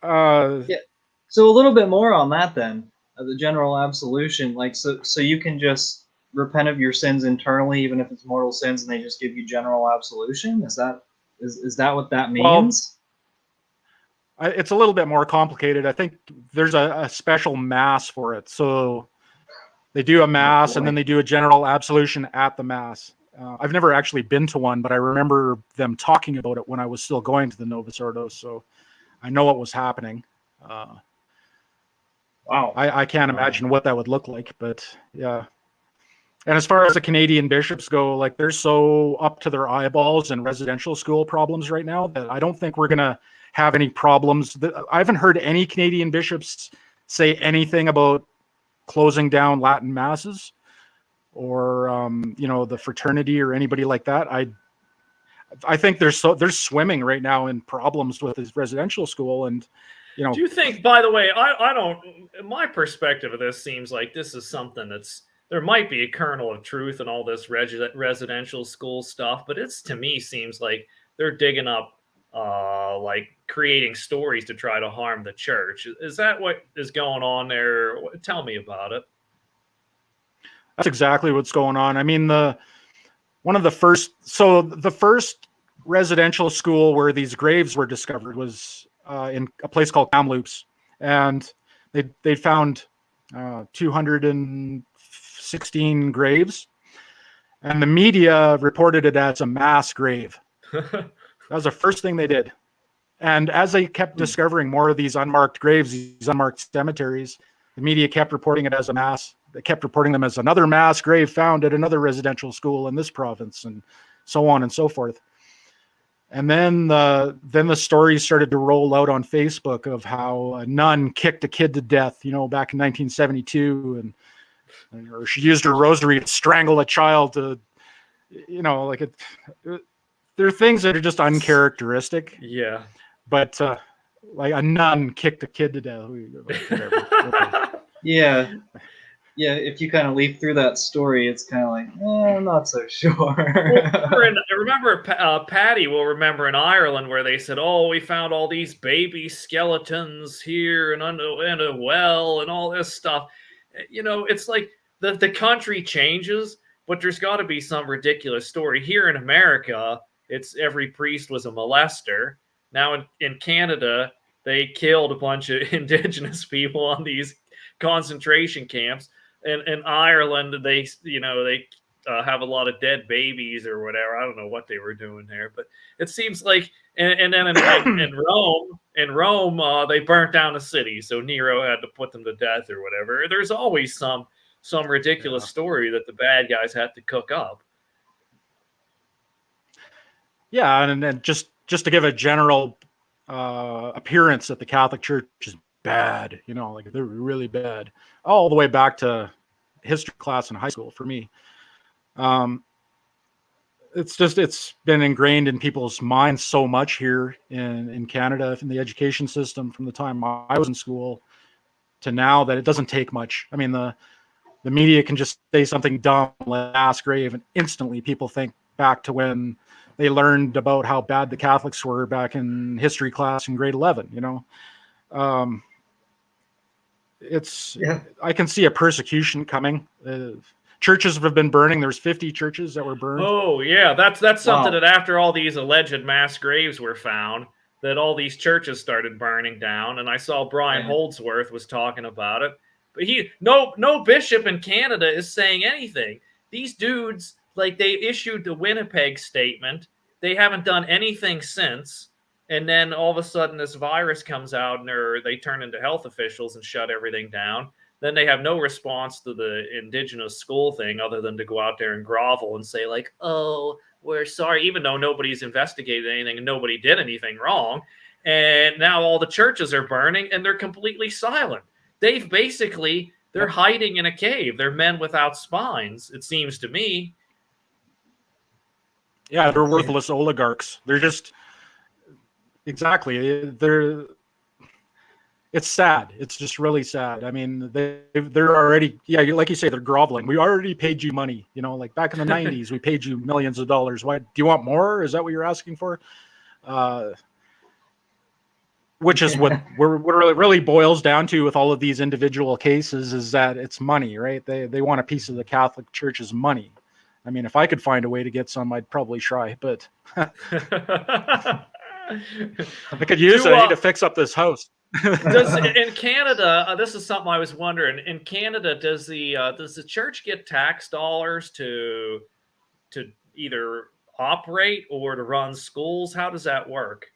Yeah. So a little bit more on that then, the general absolution. So you can just repent of your sins internally, even if it's mortal sins, and they just give you general absolution. Is that what that means? Well, it's a little bit more complicated. I think there's a special mass for it. So they do a mass, and then they do a general absolution at the mass. I've never actually been to one, but I remember them talking about it when I was still going to the Novus Ordo. So I know what was happening. Wow. I can't imagine what that would look like, but yeah. And as far as the Canadian bishops go, like they're so up to their eyeballs in residential school problems right now that I don't think we're going to have any problems. I haven't heard any Canadian bishops say anything about closing down Latin masses or, the fraternity or anybody like that. I think they're swimming right now in problems with this residential school. And, do you think, by the way, I don't, my perspective of this seems like this is something there might be a kernel of truth in all this residential school stuff, but to me seems like they're digging up, like creating stories to try to harm the church. Is that what is going on there? Tell me about it. That's exactly what's going on. I mean, the first residential school where these graves were discovered was in a place called Kamloops, and they found 216 graves, and the media reported it as a mass grave. That was the first thing they did. And as they kept discovering more of these unmarked graves, these unmarked cemeteries, the media kept reporting it as a mass. They kept reporting them as another mass grave found at another residential school in this province, and so on and so forth. And then the stories started to roll out on Facebook of how a nun kicked a kid to death, back in 1972, or she used her rosary to strangle a child to, there are things that are just uncharacteristic. Yeah. But like a nun kicked a kid to death. Whatever. Yeah. Yeah, if you kind of leaf through that story, it's kind of like, I'm not so sure. I remember Patty will remember in Ireland where they said, oh, we found all these baby skeletons here and in a well and all this stuff. It's like the country changes, but there's got to be some ridiculous story. Here in America, it's every priest was a molester. Now in Canada, they killed a bunch of indigenous people on these concentration camps. In Ireland, they have a lot of dead babies or whatever. I don't know what they were doing there, but it seems like. And then in Rome, they burnt down a city, so Nero had to put them to death or whatever. There's always some ridiculous story that the bad guys had to cook up. Yeah, and then just to give a general appearance that the Catholic Church is bad, like they're really bad, all the way back to history class in high school for me. It's been ingrained in people's minds so much here in Canada, in the education system, from the time I was in school to now, that it doesn't take much. I mean, the media can just say something dumb like mass grave, and instantly people think back to when they learned about how bad the Catholics were back in history class in grade 11. I can see a persecution coming. Churches have been burning. There's 50 churches that were burned. Oh yeah, that's something that after all these alleged mass graves were found, that all these churches started burning down. And I saw Brian Holdsworth was talking about it, but no bishop in Canada is saying anything. These dudes, like, they issued the Winnipeg statement. They haven't done anything since. And then all of a sudden this virus comes out and they turn into health officials and shut everything down. Then they have no response to the indigenous school thing other than to go out there and grovel and say, like, oh, we're sorry, even though nobody's investigated anything and nobody did anything wrong. And now all the churches are burning and they're completely silent. They're hiding in a cave. They're men without spines, it seems to me. Yeah, they're worthless oligarchs. They're just... Exactly. It's sad. It's just really sad. I mean, they're already, like you say, they're groveling. We already paid you money. Like back in the 90s, we paid you millions of dollars. Why do you want more? Is that what you're asking for? Which is what it really boils down to with all of these individual cases, is that it's money, right? They want a piece of the Catholic Church's money. I mean, if I could find a way to get some, I'd probably try, but I could use it. I need to fix up this house. In Canada, this is something I was wondering. In Canada, does the church get tax dollars to either operate or to run schools? How does that work?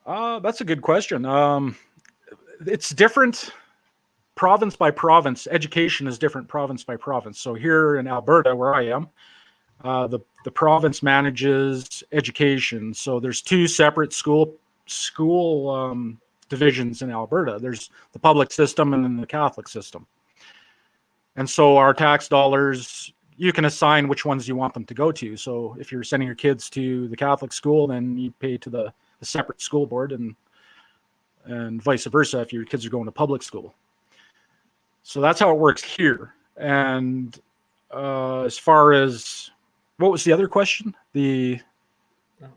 That's a good question. It's different province by province. Education is different province by province. So here in Alberta, where I am, the province manages education. So there's two separate school divisions in Alberta. There's the public system and then the Catholic system. And so our tax dollars, you can assign which ones you want them to go to. So if you're sending your kids to the Catholic school, then you pay to the separate school board, and vice versa if your kids are going to public school. So that's how it works here. And as far as, what was the other question? The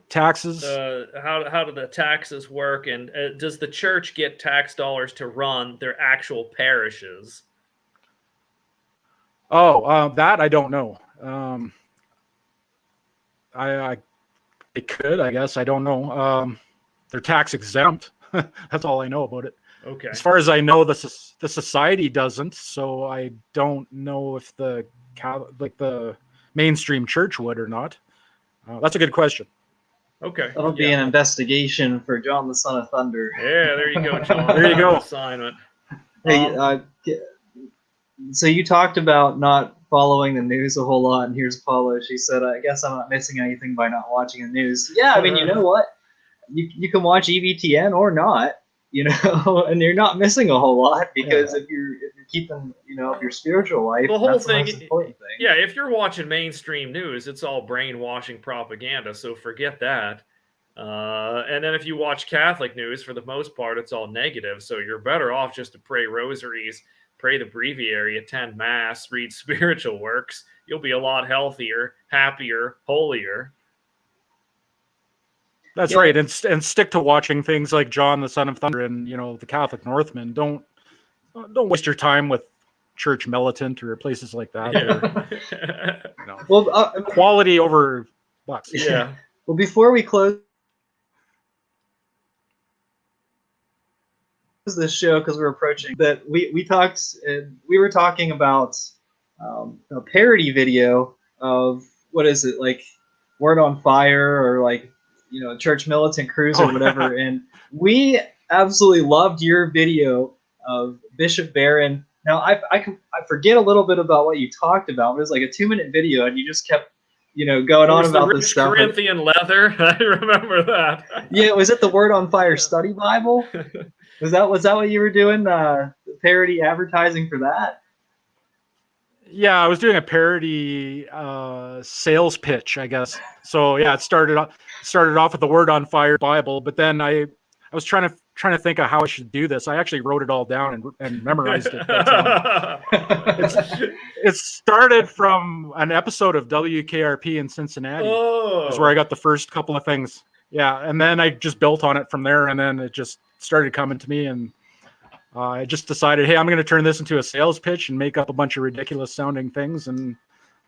taxes? How do the taxes work, and does the church get tax dollars to run their actual parishes? That I don't know. It could, I guess. I don't know. They're tax exempt. That's all I know about it. Okay. As far as I know, the society doesn't. So I don't know if the mainstream church would or not. That's a good question. Okay. That'll be an investigation for John the Son of Thunder. Yeah, there you go, John. There you go. Assignment. Hey, so you talked about not following the news a whole lot, and here's Paula. She said, I guess I'm not missing anything by not watching the news. Yeah, I mean, you know what? You can watch EVTN or not, and you're not missing a whole lot, because if you're keeping, up your spiritual life, the whole that's thing, the most important thing. Yeah, if you're watching mainstream news, it's all brainwashing propaganda, so forget that. And then if you watch Catholic news, for the most part, it's all negative, so you're better off just to pray rosaries, pray the breviary, attend mass, read spiritual works. You'll be a lot healthier, happier, holier. That's right, and stick to watching things like John the Son of Thunder and the Catholic Northman. Don't waste your time with Church Militant or places like that. Yeah. Well, quality over bucks. Yeah. Well, before we close this show, because we're approaching that, we were talking about a parody video of, what is it, like Word on Fire, or like Church Militant Cruise or whatever. And we absolutely loved your video of Bishop Barron. Now I forget a little bit about what you talked about, but it was like a 2-minute video, and you just kept going on about this stuff. Corinthian leather. I remember that. Yeah, was it the Word on Fire Study Bible? Was that what you were doing? The parody advertising for that? Yeah, I was doing a parody sales pitch, I guess. So yeah, it started off with the Word on Fire Bible, but then I was trying to think of how I should do this. I actually wrote it all down and memorized it. But, it started from an episode of WKRP in Cincinnati. Oh. That's where I got the first couple of things. Yeah, and then I just built on it from there, and then it just started coming to me, and I just decided, hey, I'm going to turn this into a sales pitch and make up a bunch of ridiculous sounding things, and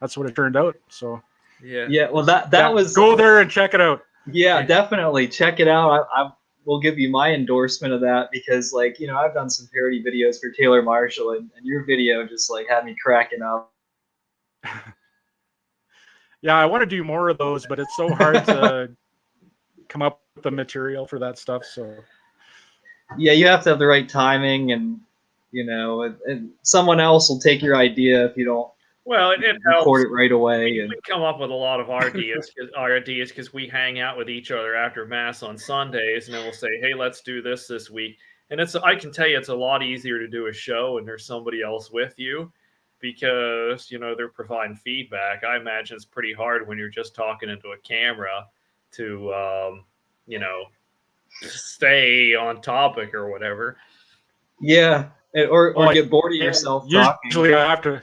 that's what it turned out. So yeah. Well, that was, go there and check it out. Yeah, definitely check it out. I will give you my endorsement of that, because I've done some parody videos for Taylor Marshall, and your video just had me cracking up. Yeah, I want to do more of those, but it's so hard to come up with the material for that stuff. So yeah, you have to have the right timing, and and someone else will take your idea if you don't. Well, it record helps. it right away. We come up with a lot of ideas because we hang out with each other after Mass on Sundays, and then we'll say, hey, let's do this week. And I can tell you, it's a lot easier to do a show and there's somebody else with you, because they're providing feedback. I imagine it's pretty hard when you're just talking into a camera to stay on topic or whatever. Yeah, or get bored of yourself talking. Usually I have to.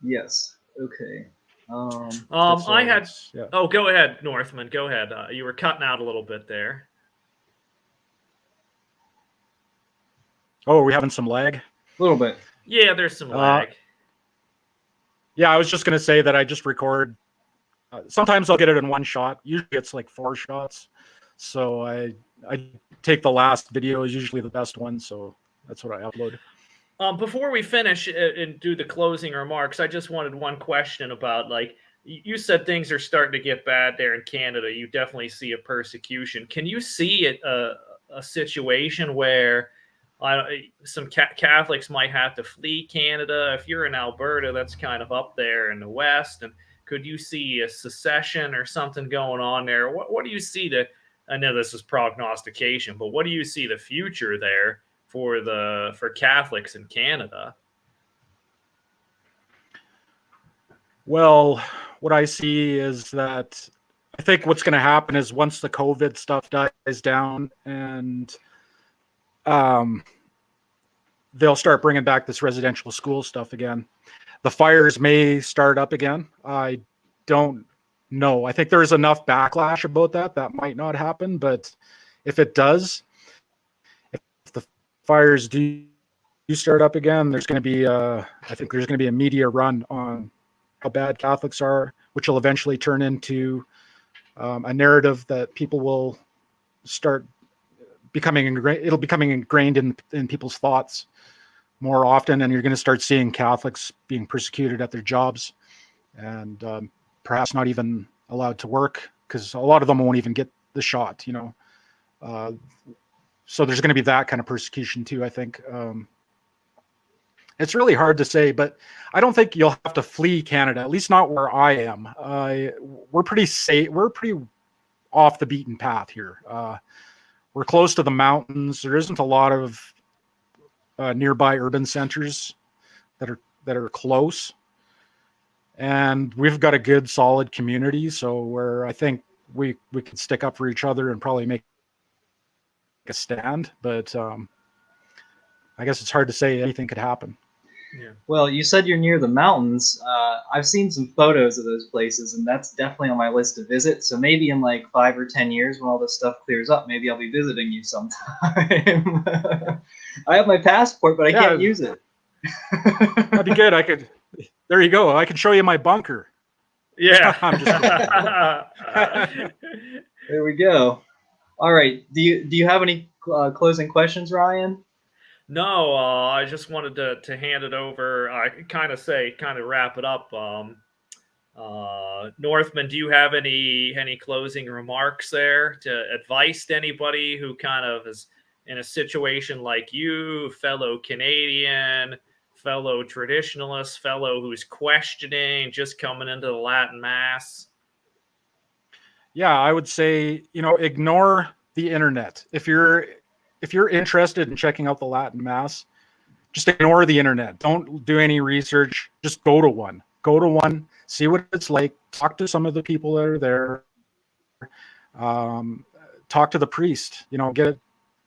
Yes. Okay. I had. Yeah. Oh, go ahead, Northman. Go ahead. You were cutting out a little bit there. Oh, are we having some lag? A little bit. Yeah, there's some lag. Yeah, I was just going to say that I just record. Sometimes I'll get it in one shot. Usually it's like 4 shots. So I take the last video is usually the best one. So that's what I upload. Before we finish and do the closing remarks, I just wanted one question about you said things are starting to get bad there in Canada. You definitely see a persecution. Can you see it a situation where some Catholics might have to flee Canada? If you're in Alberta, that's kind of up there in the west, and could you see a secession or something going on there? What do you see I know this is prognostication, but what do you see the future there for Catholics in Canada? Well, what I see is that I think what's going to happen is once the COVID stuff dies down and they'll start bringing back this residential school stuff again. The fires may start up again. I don't know. I think there's enough backlash about that might not happen. But if it does, if the fires do start up again, there's going to be, I think there's going to be a media run on how bad Catholics are, which will eventually turn into a narrative that people will start becoming ingrained. It'll becoming ingrained in people's thoughts more often, and you're going to start seeing Catholics being persecuted at their jobs and perhaps not even allowed to work because a lot of them won't even get the shot, you know. So there's going to be that kind of persecution too, I think. It's really hard to say, but I don't think you'll have to flee Canada, at least not where I am. We're pretty safe. We're pretty off the beaten path here. We're close to the mountains. There isn't a lot of nearby urban centers that are close, and we've got a good, solid community. So where I think we can stick up for each other and probably make a stand. But I guess it's hard to say anything could happen. Yeah. Well, you said you're near the mountains. I've seen some photos of those places, and that's definitely on my list to visit. So maybe in like 5 or 10 years, when all this stuff clears up, maybe I'll be visiting you sometime. I have my passport, but I can't use it. That'd be good. I could. There you go. I can show you my bunker. Yeah. I'm just kidding. There we go. All right. Do you have any closing questions, Ryan? No, I just wanted to hand it over. I kind of wrap it up. Northman, do you have any closing remarks there to advice to anybody who kind of is in a situation like you, fellow Canadian, fellow traditionalist, fellow who's questioning, just coming into the Latin Mass? Yeah, I would say, ignore the internet. If you're interested in checking out the Latin Mass, just ignore the internet. Don't do any research. Just go to one. Go to one, see what it's like, talk to some of the people that are there, talk to the priest,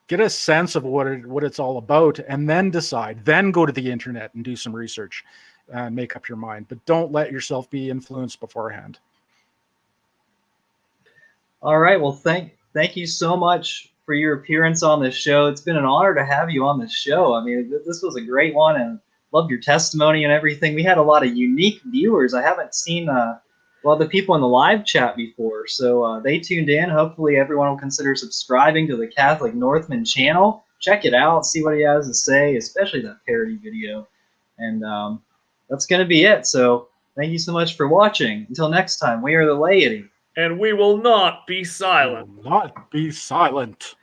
get a sense of what it's all about, and then decide. Then go to the internet and do some research and make up your mind. But don't let yourself be influenced beforehand. All right. Well, thank you so much for your appearance on this show. It's been an honor to have you on this show. I mean, this was a great one, and loved your testimony and everything. We had a lot of unique viewers. I haven't seen a lot of the people in the live chat before, so they tuned in. Hopefully everyone will consider subscribing to the Catholic Northman channel. Check it out, see what he has to say, especially that parody video. And that's going to be it. So thank you so much for watching. Until next time, we are the laity. And we will not be silent. We will not be silent.